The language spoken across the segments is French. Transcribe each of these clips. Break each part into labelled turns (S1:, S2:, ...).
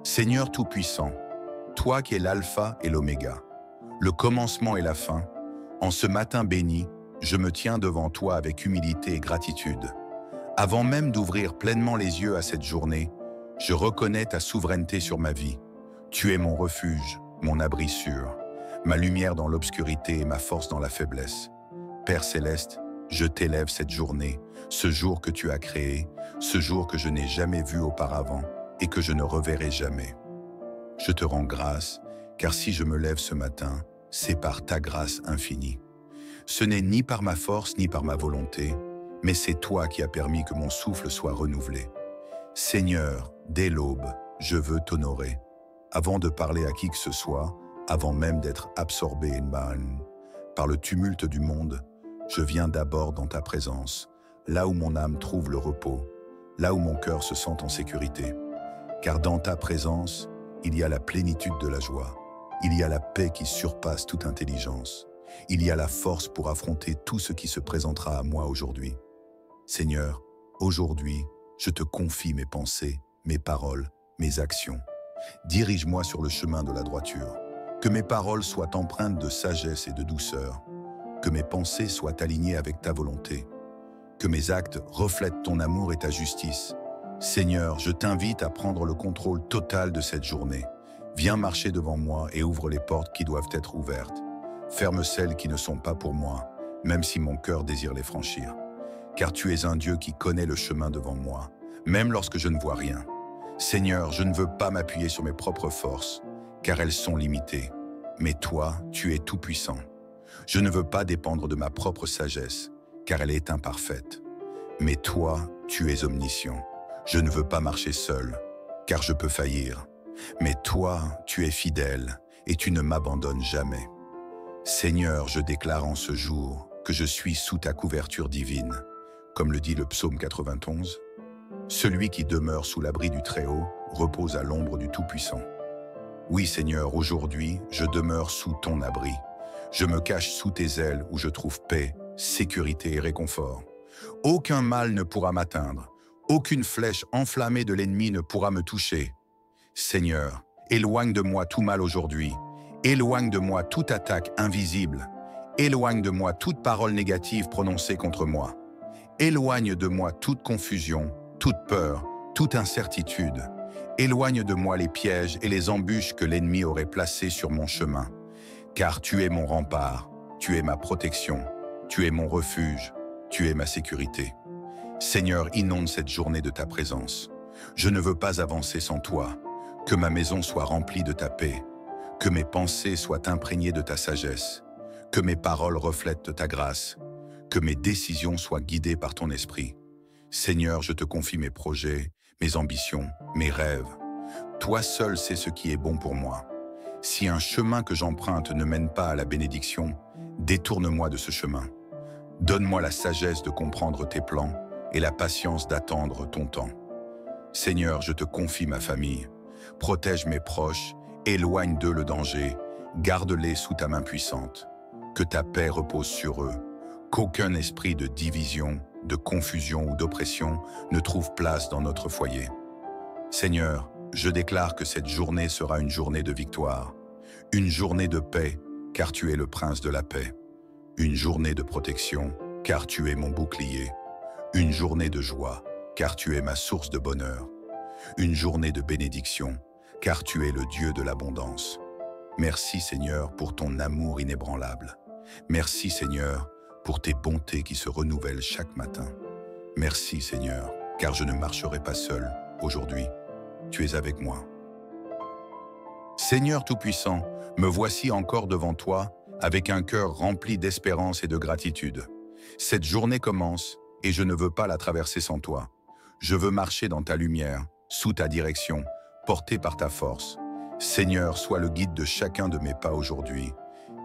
S1: Seigneur Tout-Puissant, toi qui es l'alpha et l'oméga, le commencement et la fin, en ce matin béni, je me tiens devant toi avec humilité et gratitude. Avant même d'ouvrir pleinement les yeux à cette journée, je reconnais ta souveraineté sur ma vie. Tu es mon refuge, mon abri sûr, ma lumière dans l'obscurité et ma force dans la faiblesse. Père céleste, je t'élève cette journée, ce jour que tu as créé, ce jour que je n'ai jamais vu auparavant et que je ne reverrai jamais. Je te rends grâce, car si je me lève ce matin, c'est par ta grâce infinie. Ce n'est ni par ma force ni par ma volonté, mais c'est toi qui as permis que mon souffle soit renouvelé. Seigneur, dès l'aube, je veux t'honorer. Avant de parler à qui que ce soit, avant même d'être absorbé par le tumulte du monde, je viens d'abord dans ta présence, là où mon âme trouve le repos, là où mon cœur se sent en sécurité. Car dans ta présence, il y a la plénitude de la joie, il y a la paix qui surpasse toute intelligence, il y a la force pour affronter tout ce qui se présentera à moi aujourd'hui. Seigneur, aujourd'hui, je te confie mes pensées, mes paroles, mes actions. Dirige-moi sur le chemin de la droiture, que mes paroles soient empreintes de sagesse et de douceur, que mes pensées soient alignées avec ta volonté, que mes actes reflètent ton amour et ta justice. Seigneur, je t'invite à prendre le contrôle total de cette journée. Viens marcher devant moi et ouvre les portes qui doivent être ouvertes. Ferme celles qui ne sont pas pour moi, même si mon cœur désire les franchir. Car tu es un Dieu qui connaît le chemin devant moi, même lorsque je ne vois rien. Seigneur, je ne veux pas m'appuyer sur mes propres forces, car elles sont limitées. Mais toi, tu es tout-puissant. Je ne veux pas dépendre de ma propre sagesse, car elle est imparfaite. Mais toi, tu es omniscient. Je ne veux pas marcher seul, car je peux faillir. Mais toi, tu es fidèle, et tu ne m'abandonnes jamais. Seigneur, je déclare en ce jour que je suis sous ta couverture divine, comme le dit le psaume 91. Celui qui demeure sous l'abri du Très-Haut repose à l'ombre du Tout-Puissant. Oui, Seigneur, aujourd'hui, je demeure sous ton abri. Je me cache sous tes ailes où je trouve paix, sécurité et réconfort. Aucun mal ne pourra m'atteindre. Aucune flèche enflammée de l'ennemi ne pourra me toucher. Seigneur, éloigne de moi tout mal aujourd'hui. Éloigne de moi toute attaque invisible. Éloigne de moi toute parole négative prononcée contre moi. Éloigne de moi toute confusion, toute peur, toute incertitude. Éloigne de moi les pièges et les embûches que l'ennemi aurait placés sur mon chemin. Car tu es mon rempart, tu es ma protection, tu es mon refuge, tu es ma sécurité. Seigneur, inonde cette journée de ta présence. Je ne veux pas avancer sans toi. Que ma maison soit remplie de ta paix. Que mes pensées soient imprégnées de ta sagesse. Que mes paroles reflètent ta grâce. Que mes décisions soient guidées par ton esprit. Seigneur, je te confie mes projets, mes ambitions, mes rêves. Toi seul sais ce qui est bon pour moi. Si un chemin que j'emprunte ne mène pas à la bénédiction, détourne-moi de ce chemin. Donne-moi la sagesse de comprendre tes plans et la patience d'attendre ton temps. Seigneur, je te confie ma famille. Protège mes proches, éloigne d'eux le danger, garde-les sous ta main puissante. Que ta paix repose sur eux, qu'aucun esprit de division, de confusion ou d'oppression ne trouve place dans notre foyer. Seigneur, je déclare que cette journée sera une journée de victoire, une journée de paix, car tu es le prince de la paix, une journée de protection, car tu es mon bouclier, une journée de joie, car tu es ma source de bonheur, une journée de bénédiction, car tu es le Dieu de l'abondance. Merci Seigneur pour ton amour inébranlable. Merci Seigneur pour tes bontés qui se renouvellent chaque matin. Merci Seigneur, car je ne marcherai pas seul aujourd'hui. Tu es avec moi. Seigneur Tout-Puissant, me voici encore devant toi avec un cœur rempli d'espérance et de gratitude. Cette journée commence et je ne veux pas la traverser sans toi. Je veux marcher dans ta lumière, sous ta direction, porté par ta force. Seigneur, sois le guide de chacun de mes pas aujourd'hui.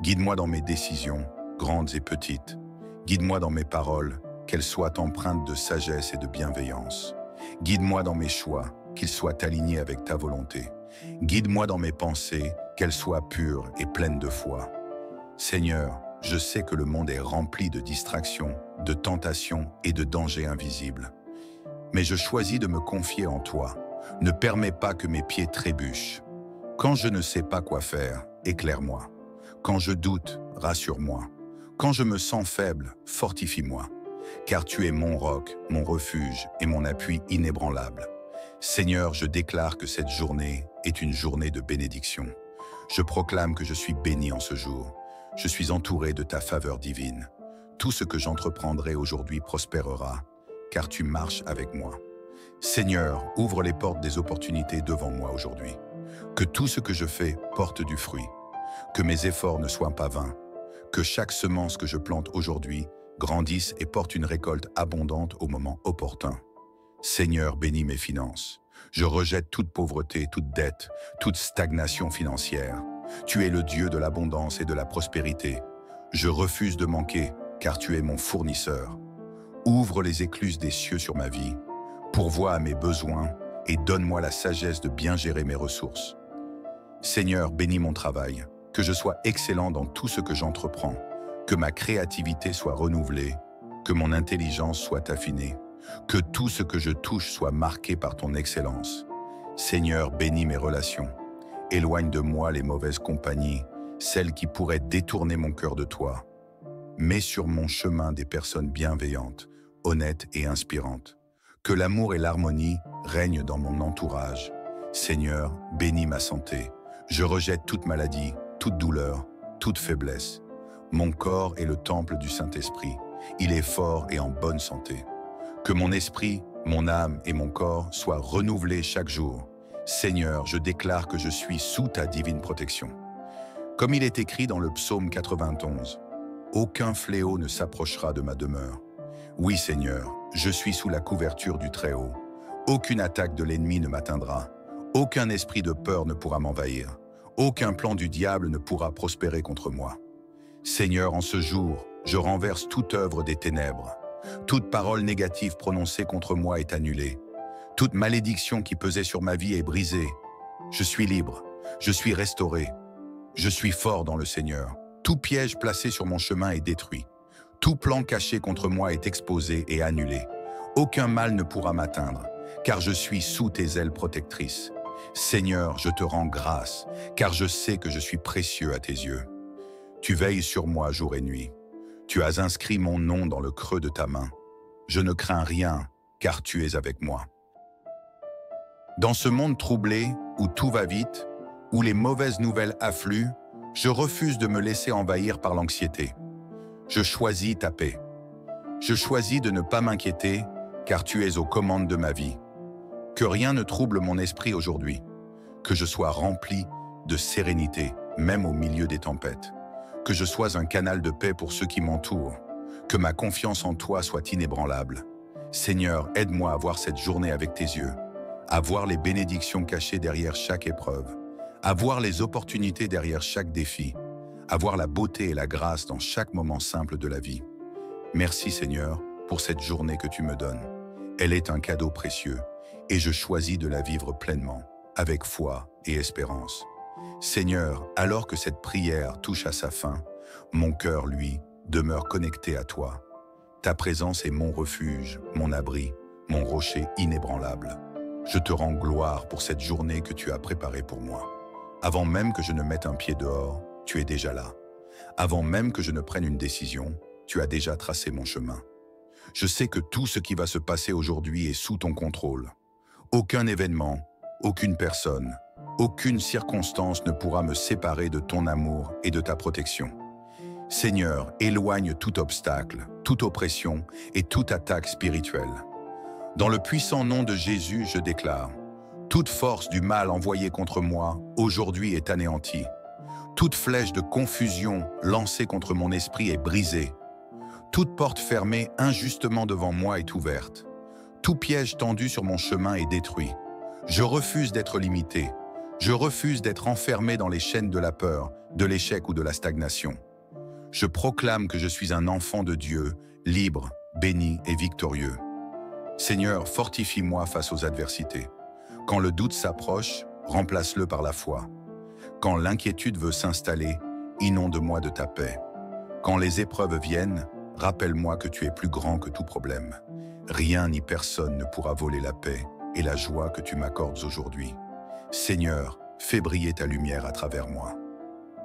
S1: Guide-moi dans mes décisions, grandes et petites. Guide-moi dans mes paroles, qu'elles soient empreintes de sagesse et de bienveillance. Guide-moi dans mes choix, qu'ils soient alignés avec ta volonté. Guide-moi dans mes pensées, qu'elles soient pures et pleines de foi. Seigneur, je sais que le monde est rempli de distractions, de tentations et de dangers invisibles. Mais je choisis de me confier en toi. Ne permets pas que mes pieds trébuchent. Quand je ne sais pas quoi faire, éclaire-moi. Quand je doute, rassure-moi. Quand je me sens faible, fortifie-moi. Car tu es mon roc, mon refuge et mon appui inébranlable. Seigneur, je déclare que cette journée est une journée de bénédiction. Je proclame que je suis béni en ce jour. Je suis entouré de ta faveur divine. Tout ce que j'entreprendrai aujourd'hui prospérera, car tu marches avec moi. Seigneur, ouvre les portes des opportunités devant moi aujourd'hui. Que tout ce que je fais porte du fruit. Que mes efforts ne soient pas vains. Que chaque semence que je plante aujourd'hui grandisse et porte une récolte abondante au moment opportun. Seigneur, bénis mes finances. Je rejette toute pauvreté, toute dette, toute stagnation financière. Tu es le Dieu de l'abondance et de la prospérité. Je refuse de manquer, car tu es mon fournisseur. Ouvre les écluses des cieux sur ma vie. Pourvois à mes besoins et donne-moi la sagesse de bien gérer mes ressources. Seigneur, bénis mon travail, que je sois excellent dans tout ce que j'entreprends, que ma créativité soit renouvelée, que mon intelligence soit affinée, que tout ce que je touche soit marqué par ton excellence. Seigneur, bénis mes relations. Éloigne de moi les mauvaises compagnies, celles qui pourraient détourner mon cœur de toi. Mets sur mon chemin des personnes bienveillantes, honnêtes et inspirantes. Que l'amour et l'harmonie règnent dans mon entourage. Seigneur, bénis ma santé. Je rejette toute maladie, toute douleur, toute faiblesse. Mon corps est le temple du Saint-Esprit. Il est fort et en bonne santé. Que mon esprit, mon âme et mon corps soient renouvelés chaque jour. Seigneur, je déclare que je suis sous ta divine protection. Comme il est écrit dans le psaume 91, « Aucun fléau ne s'approchera de ma demeure. » Oui, Seigneur, je suis sous la couverture du Très-Haut. Aucune attaque de l'ennemi ne m'atteindra. Aucun esprit de peur ne pourra m'envahir. Aucun plan du diable ne pourra prospérer contre moi. Seigneur, en ce jour, je renverse toute œuvre des ténèbres. Toute parole négative prononcée contre moi est annulée. Toute malédiction qui pesait sur ma vie est brisée. Je suis libre, je suis restauré. Je suis fort dans le Seigneur. Tout piège placé sur mon chemin est détruit. Tout plan caché contre moi est exposé et annulé. Aucun mal ne pourra m'atteindre, car je suis sous tes ailes protectrices. Seigneur, je te rends grâce, car je sais que je suis précieux à tes yeux. Tu veilles sur moi jour et nuit. Tu as inscrit mon nom dans le creux de ta main. Je ne crains rien, car tu es avec moi. Dans ce monde troublé, où tout va vite, où les mauvaises nouvelles affluent, je refuse de me laisser envahir par l'anxiété. Je choisis ta paix. Je choisis de ne pas m'inquiéter, car tu es aux commandes de ma vie. Que rien ne trouble mon esprit aujourd'hui. Que je sois rempli de sérénité, même au milieu des tempêtes. Que je sois un canal de paix pour ceux qui m'entourent. Que ma confiance en toi soit inébranlable. Seigneur, aide-moi à voir cette journée avec tes yeux, à voir les bénédictions cachées derrière chaque épreuve, à voir les opportunités derrière chaque défi, à voir la beauté et la grâce dans chaque moment simple de la vie. Merci Seigneur pour cette journée que tu me donnes. Elle est un cadeau précieux et je choisis de la vivre pleinement, avec foi et espérance. Seigneur, alors que cette prière touche à sa fin, mon cœur, lui, demeure connecté à toi. Ta présence est mon refuge, mon abri, mon rocher inébranlable. Je te rends gloire pour cette journée que tu as préparée pour moi. Avant même que je ne mette un pied dehors, tu es déjà là. Avant même que je ne prenne une décision, tu as déjà tracé mon chemin. Je sais que tout ce qui va se passer aujourd'hui est sous ton contrôle. Aucun événement, aucune personne, aucune circonstance ne pourra me séparer de ton amour et de ta protection. Seigneur, éloigne tout obstacle, toute oppression et toute attaque spirituelle. Dans le puissant nom de Jésus, je déclare, toute force du mal envoyée contre moi, aujourd'hui est anéantie. Toute flèche de confusion lancée contre mon esprit est brisée. Toute porte fermée injustement devant moi est ouverte. Tout piège tendu sur mon chemin est détruit. Je refuse d'être limité. Je refuse d'être enfermé dans les chaînes de la peur, de l'échec ou de la stagnation. Je proclame que je suis un enfant de Dieu, libre, béni et victorieux. Seigneur, fortifie-moi face aux adversités. Quand le doute s'approche, remplace-le par la foi. Quand l'inquiétude veut s'installer, inonde-moi de ta paix. Quand les épreuves viennent, rappelle-moi que tu es plus grand que tout problème. Rien ni personne ne pourra voler la paix et la joie que tu m'accordes aujourd'hui. Seigneur, fais briller ta lumière à travers moi.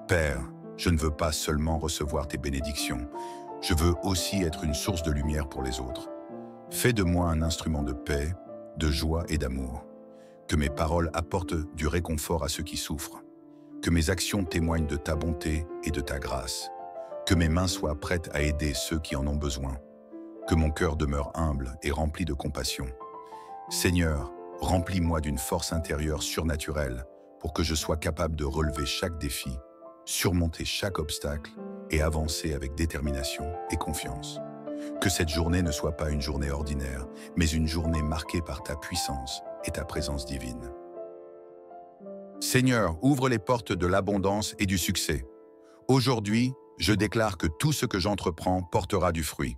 S1: Père, je ne veux pas seulement recevoir tes bénédictions, je veux aussi être une source de lumière pour les autres. Fais de moi un instrument de paix, de joie et d'amour. Que mes paroles apportent du réconfort à ceux qui souffrent. Que mes actions témoignent de ta bonté et de ta grâce. Que mes mains soient prêtes à aider ceux qui en ont besoin. Que mon cœur demeure humble et rempli de compassion. Seigneur, remplis-moi d'une force intérieure surnaturelle pour que je sois capable de relever chaque défi, surmonter chaque obstacle et avancer avec détermination et confiance. Que cette journée ne soit pas une journée ordinaire, mais une journée marquée par ta puissance et ta présence divine. Seigneur, ouvre les portes de l'abondance et du succès. Aujourd'hui, je déclare que tout ce que j'entreprends portera du fruit.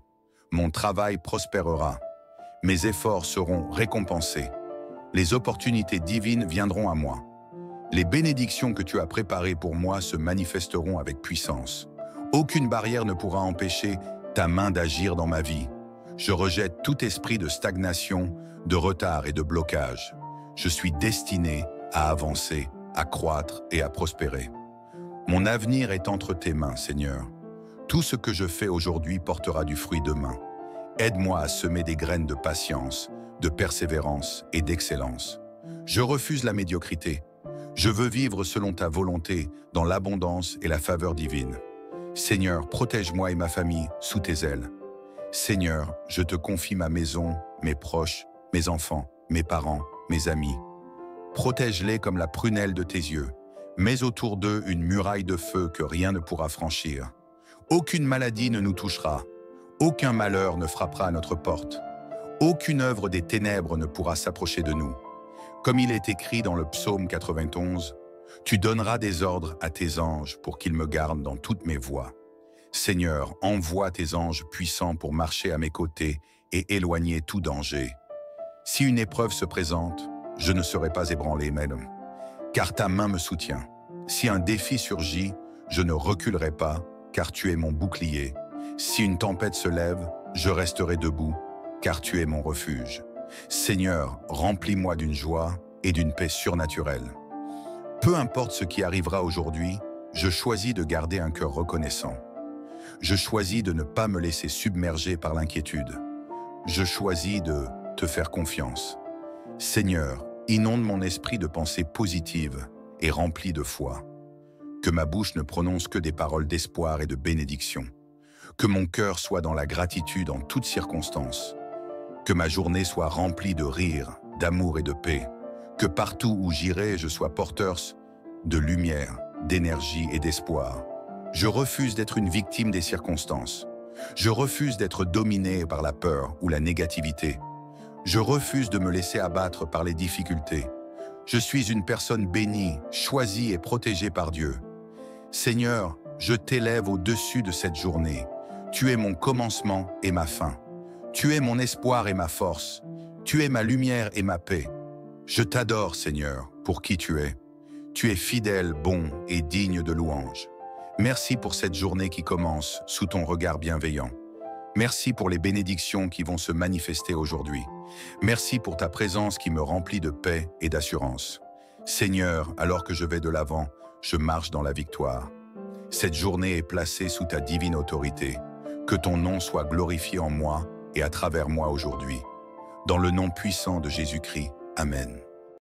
S1: Mon travail prospérera. Mes efforts seront récompensés. Les opportunités divines viendront à moi. Les bénédictions que tu as préparées pour moi se manifesteront avec puissance. Aucune barrière ne pourra empêcher ta main d'agir dans ma vie. Je rejette tout esprit de stagnation, de retard et de blocage. Je suis destiné à avancer, à croître et à prospérer. Mon avenir est entre tes mains, Seigneur. Tout ce que je fais aujourd'hui portera du fruit demain. Aide-moi à semer des graines de patience, de persévérance et d'excellence. Je refuse la médiocrité. Je veux vivre selon ta volonté, dans l'abondance et la faveur divine. Seigneur, protège-moi et ma famille sous tes ailes. Seigneur, je te confie ma maison, mes proches, mes enfants, mes parents, mes amis. Protège-les comme la prunelle de tes yeux. Mets autour d'eux une muraille de feu que rien ne pourra franchir. Aucune maladie ne nous touchera. Aucun malheur ne frappera à notre porte. Aucune œuvre des ténèbres ne pourra s'approcher de nous. Comme il est écrit dans le psaume 91, « Tu donneras des ordres à tes anges pour qu'ils me gardent dans toutes mes voies. Seigneur, envoie tes anges puissants pour marcher à mes côtés et éloigner tout danger. Si une épreuve se présente, je ne serai pas ébranlé, Madame, car ta main me soutient. Si un défi surgit, je ne reculerai pas, car tu es mon bouclier. Si une tempête se lève, je resterai debout, car tu es mon refuge. Seigneur, remplis-moi d'une joie et d'une paix surnaturelle. Peu importe ce qui arrivera aujourd'hui, je choisis de garder un cœur reconnaissant. Je choisis de ne pas me laisser submerger par l'inquiétude. Je choisis de te faire confiance. Seigneur, inonde mon esprit de pensées positives et rempli de foi. Que ma bouche ne prononce que des paroles d'espoir et de bénédiction. Que mon cœur soit dans la gratitude en toutes circonstances. Que ma journée soit remplie de rire, d'amour et de paix. Que partout où j'irai, je sois porteur de lumière, d'énergie et d'espoir. Je refuse d'être une victime des circonstances. Je refuse d'être dominé par la peur ou la négativité. Je refuse de me laisser abattre par les difficultés. Je suis une personne bénie, choisie et protégée par Dieu. Seigneur, je t'élève au-dessus de cette journée. Tu es mon commencement et ma fin. Tu es mon espoir et ma force. Tu es ma lumière et ma paix. Je t'adore, Seigneur, pour qui tu es. Tu es fidèle, bon et digne de louange. Merci pour cette journée qui commence sous ton regard bienveillant. Merci pour les bénédictions qui vont se manifester aujourd'hui. Merci pour ta présence qui me remplit de paix et d'assurance. Seigneur, alors que je vais de l'avant, je marche dans la victoire. Cette journée est placée sous ta divine autorité. Que ton nom soit glorifié en moi et à travers moi aujourd'hui. Dans le nom puissant de Jésus-Christ. Amen.